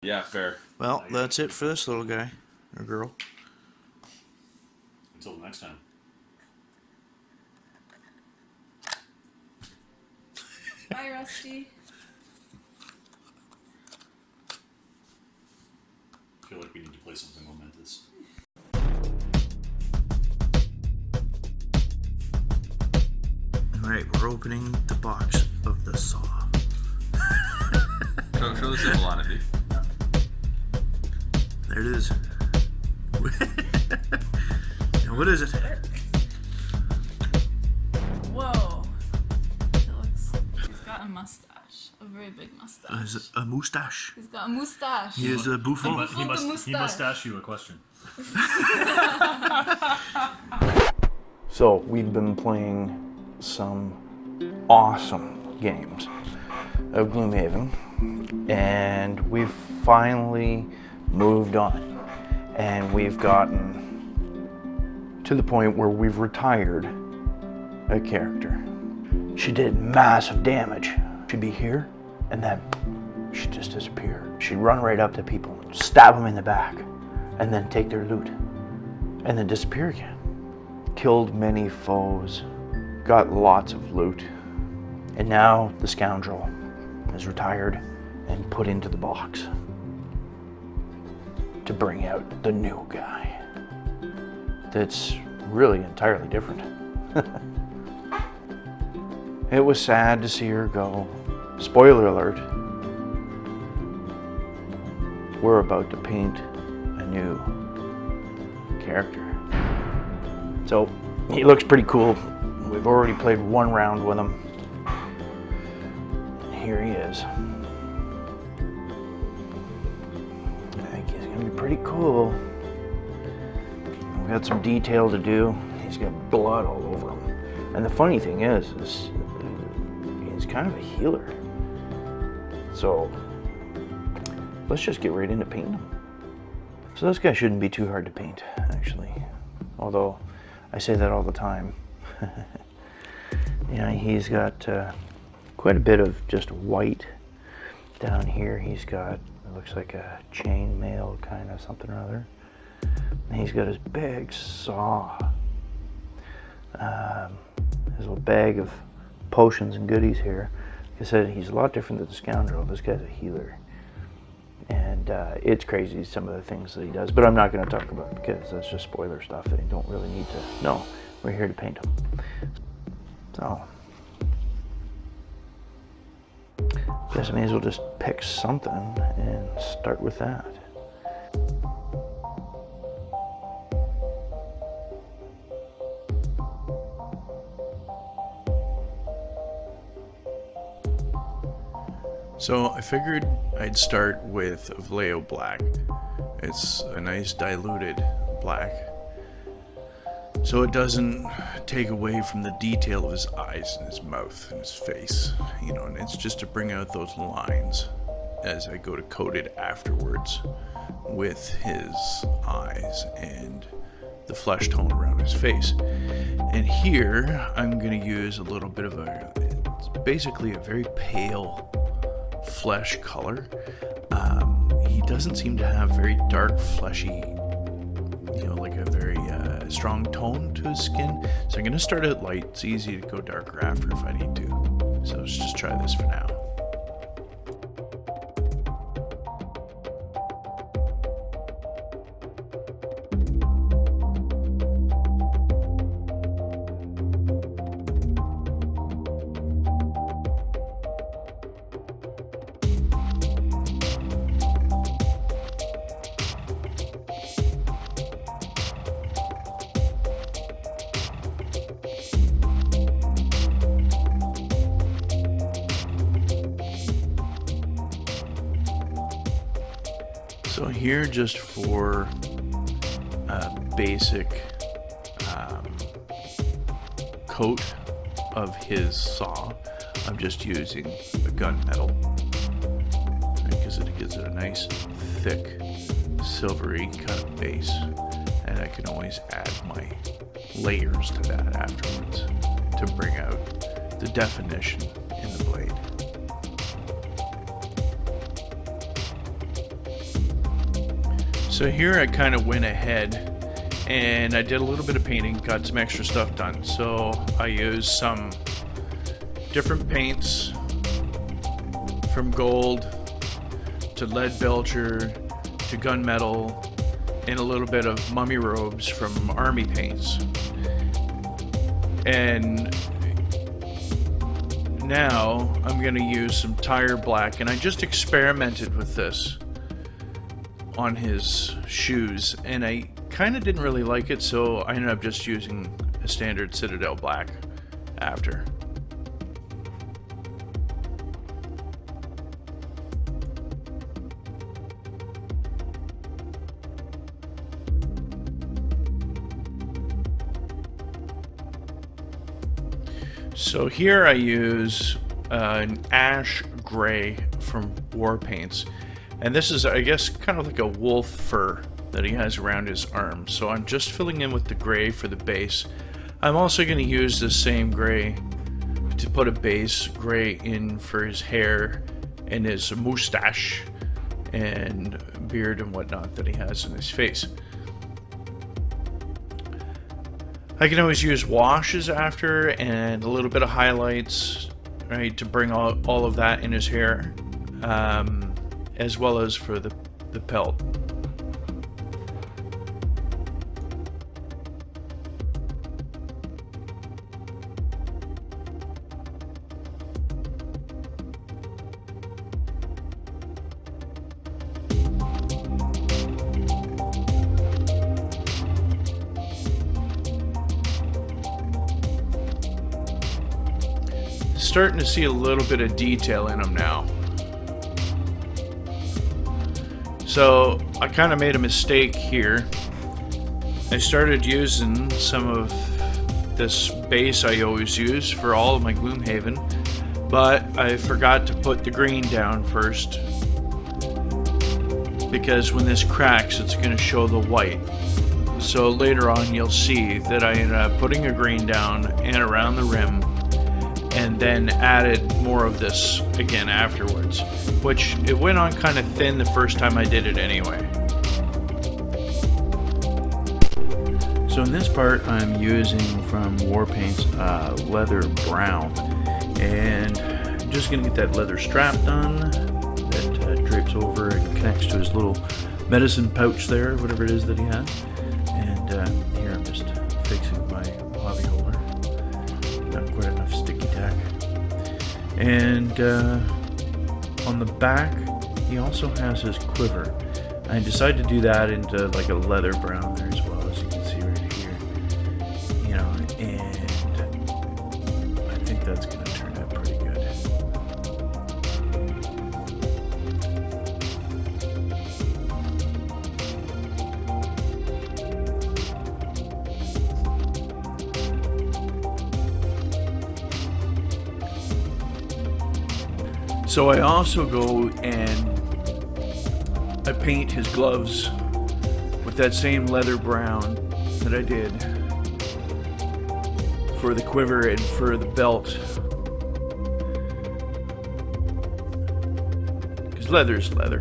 Yeah, fair. Well, that's it for this little guy or girl. Until next time. Bye, Rusty. I feel like we need to play something momentous. Alright, we're opening the box of the saw. Show the symbol on it, dude. There it is. Now, what is it? Whoa. It looks. He's got a mustache. A very big mustache. Is it a moustache? He's got a mustache. He is a buffon. He must ask you a question. So we've been playing some awesome games of Gloomhaven, and we've finally moved on, and we've gotten to the point where we've retired a character. She did massive damage. She'd be here, and then she'd just disappear. She'd run right up to people, stab them in the back, and then take their loot, and then disappear again. Killed many foes, got lots of loot, and now the scoundrel is retired and put into the box to bring out the new guy that's really entirely different. It was sad to see her go. Spoiler alert, we're about to paint a new character. So he looks pretty cool. We've already played one round with him. And here he is. I think he's gonna be pretty cool. We've got some detail to do. He's got blood all over him. And the funny thing is he's kind of a healer. So let's just get right into painting him. So this guy shouldn't be too hard to paint, actually. Although I say that all the time. Yeah, he's got quite a bit of just white down here. He's got, it looks like a chain mail kind of something or other. And he's got his big saw. His little bag of potions and goodies here. Like I said, he's a lot different than the scoundrel. This guy's a healer. And it's crazy some of the things that he does, but I'm not going to talk about it because that's just spoiler stuff that you don't really need to know. We're here to paint him. So, guess I may as well just pick something and start with that. So I figured I'd start with Vallejo Black. It's a nice diluted black, so it doesn't take away from the detail of his eyes and his mouth and his face, you know, and it's just to bring out those lines as I go to coat it afterwards with his eyes and the flesh tone around his face. And here I'm going to use a little bit of it's basically a very pale flesh color. He doesn't seem to have very dark fleshy, you know, like a very strong tone to his skin. So I'm going to start out light. It's easy to go darker after if I need to. So let's just try this for now. So here, just for a basic coat of his saw, I'm just using a gunmetal because it gives it a nice thick silvery kind of base, and I can always add my layers to that afterwards to bring out the definition in the blade. So here I kind of went ahead and I did a little bit of painting, got some extra stuff done. So I used some different paints, from gold to lead belcher to gunmetal, and a little bit of mummy robes from army paints. And now I'm going to use some tire black, and I just experimented with this on his shoes, and I kind of didn't really like it, so I ended up just using a standard Citadel black after. So here I use an ash gray from War Paints, and this is, I guess, kind of like a wolf fur that he has around his arm. So I'm just filling in with the gray for the base. I'm also going to use the same gray to put a base gray in for his hair and his mustache and beard and whatnot that he has in his face. I can always use washes after and a little bit of highlights, right, to bring all of that in his hair, as well as for the pelt. Starting to see a little bit of detail in them now. So I kind of made a mistake here. I started using some of this base I always use for all of my Gloomhaven, but I forgot to put the green down first, because when this cracks it's going to show the white. So later on you'll see that I ended up putting a green down and around the rim, and then added more of this again afterwards, which it went on kind of thin the first time I did it anyway. So in this part I'm using from War Paints leather brown, and I'm just going to get that leather strap done that drapes over and connects to his little medicine pouch there, whatever it is that he has. And here I'm just fixing my hobby holder. Not quite enough sticky tack. And on the back he also has his quiver. I decided to do that into like a leather brown there as well, as you can see right here. You know, and I think that's going to turn out pretty good. So I also go and I paint his gloves with that same leather brown that I did for the quiver and for the belt. Because leather's leather.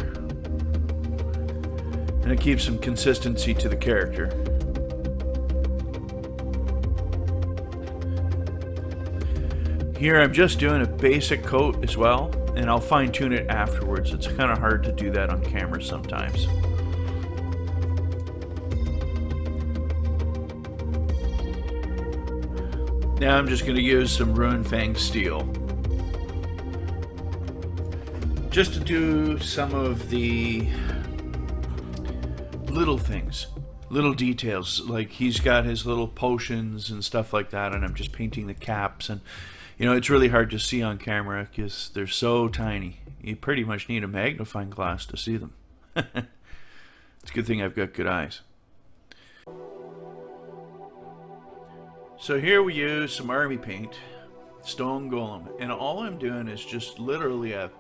And it keeps some consistency to the character. Here I'm just doing a basic coat as well, and I'll fine tune it afterwards. It's kind of hard to do that on camera sometimes. Now I'm just going to use some Ruin Fang steel, just to do some of the little things, little details, like he's got his little potions and stuff like that, and I'm just painting the caps. And you know, it's really hard to see on camera because they're so tiny. You pretty much need a magnifying glass to see them. It's a good thing I've got good eyes. So here we use some army paint, stone golem, and all I'm doing is just literally a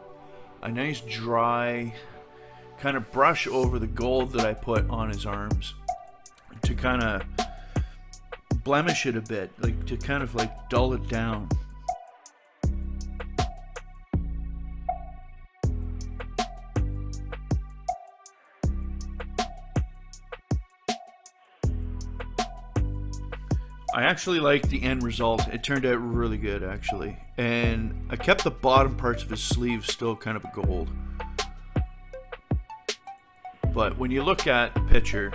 nice dry kind of brush over the gold that I put on his arms to kind of blemish it a bit, like to kind of like dull it down. I actually like the end result. It turned out really good, actually. And I kept the bottom parts of his sleeve still kind of a gold. But when you look at the picture,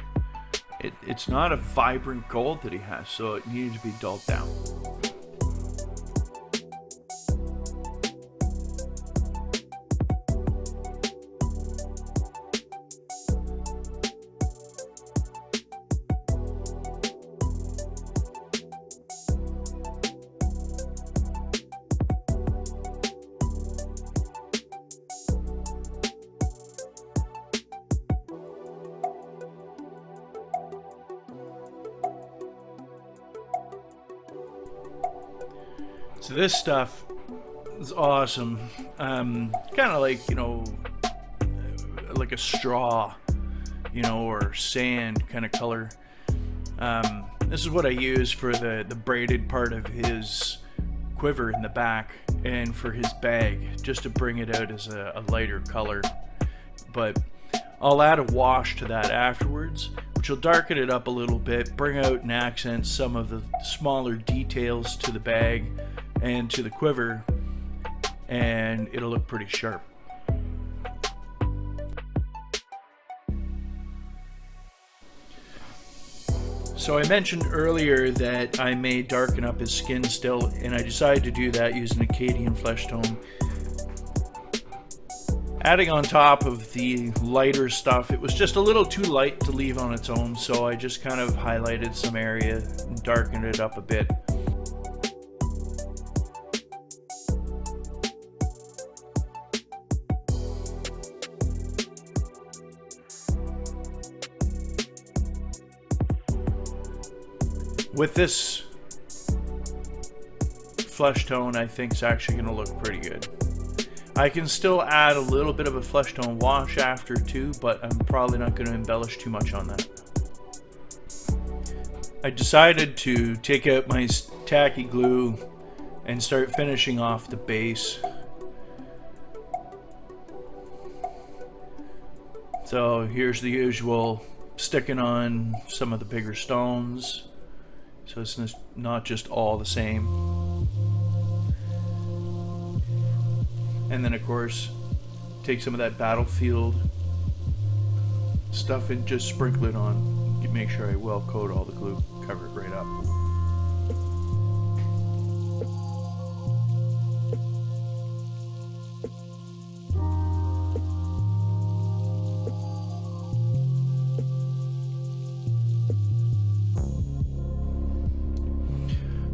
it's not a vibrant gold that he has, so it needed to be dulled down. So this stuff is awesome. Kind of like, you know, like a straw, you know, or sand kind of color. This is what I use for the braided part of his quiver in the back and for his bag, just to bring it out as a lighter color. But I'll add a wash to that afterwards, which will darken it up a little bit, bring out and accent some of the smaller details to the bag and to the quiver, and it'll look pretty sharp. So I mentioned earlier that I may darken up his skin still, and I decided to do that using Acadian flesh tone. Adding on top of the lighter stuff, it was just a little too light to leave on its own, so I just kind of highlighted some area and darkened it up a bit. With this flesh tone, I think it's actually going to look pretty good. I can still add a little bit of a flesh tone wash after too, but I'm probably not going to embellish too much on that. I decided to take out my tacky glue and start finishing off the base. So here's the usual, sticking on some of the bigger stones, so it's not just all the same. And then of course, take some of that battlefield stuff and just sprinkle it on. Make sure I well coat all the glue, cover it right up.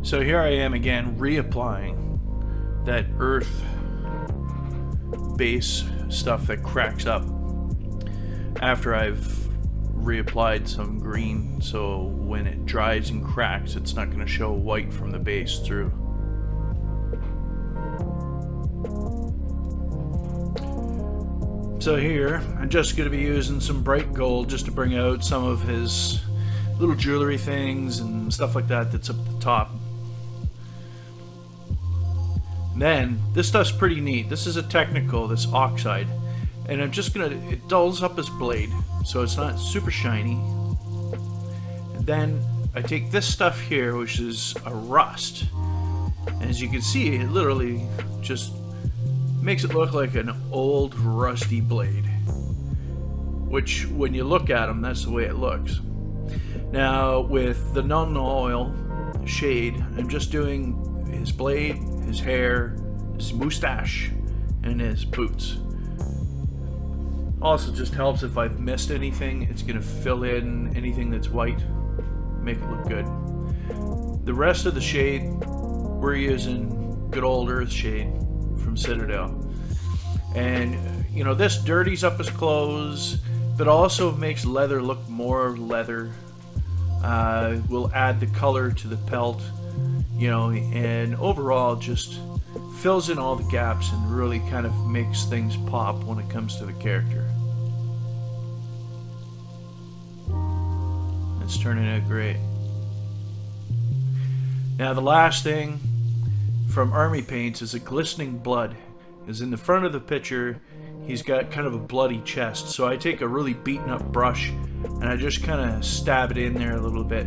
So here I am again, reapplying that earth base stuff that cracks up after I've reapplied some green, so when it dries and cracks, it's not going to show white from the base through. So here, I'm just going to be using some bright gold just to bring out some of his little jewelry things and stuff like that that's up at the top. Then, this stuff's pretty neat. This is a technical, this oxide. And I'm just gonna, it dulls up his blade, so it's not super shiny. And then, I take this stuff here, which is a rust. And as you can see, it literally just makes it look like an old, rusty blade. Which, when you look at them, that's the way it looks. Now, with the None Oil shade, I'm just doing his blade, his hair, his mustache, and his boots. Also just helps if I've missed anything, it's going to fill in anything that's white, make it look good. The rest of the shade, we're using good old earth shade from Citadel. And, you know, this dirties up his clothes, but also makes leather look more leather. We'll add the color to the pelt, you know, and overall just fills in all the gaps and really kind of makes things pop when it comes to the character. It's turning out great. Now the last thing from Army Paints is a glistening blood. Is in the front of the picture, he's got kind of a bloody chest, so I take a really beaten up brush and I just kind of stab it in there a little bit,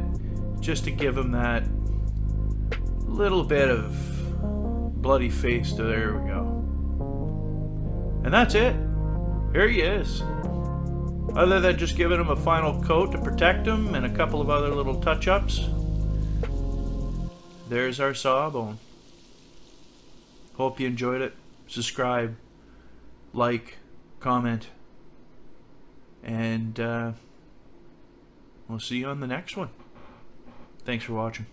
just to give him that little bit of bloody face. To there we go. And that's it. Here he is. Other than just giving him a final coat to protect him and a couple of other little touch-ups, there's our Sawbone. Hope you enjoyed it. Subscribe, like, comment, and we'll see you on the next one. Thanks for watching.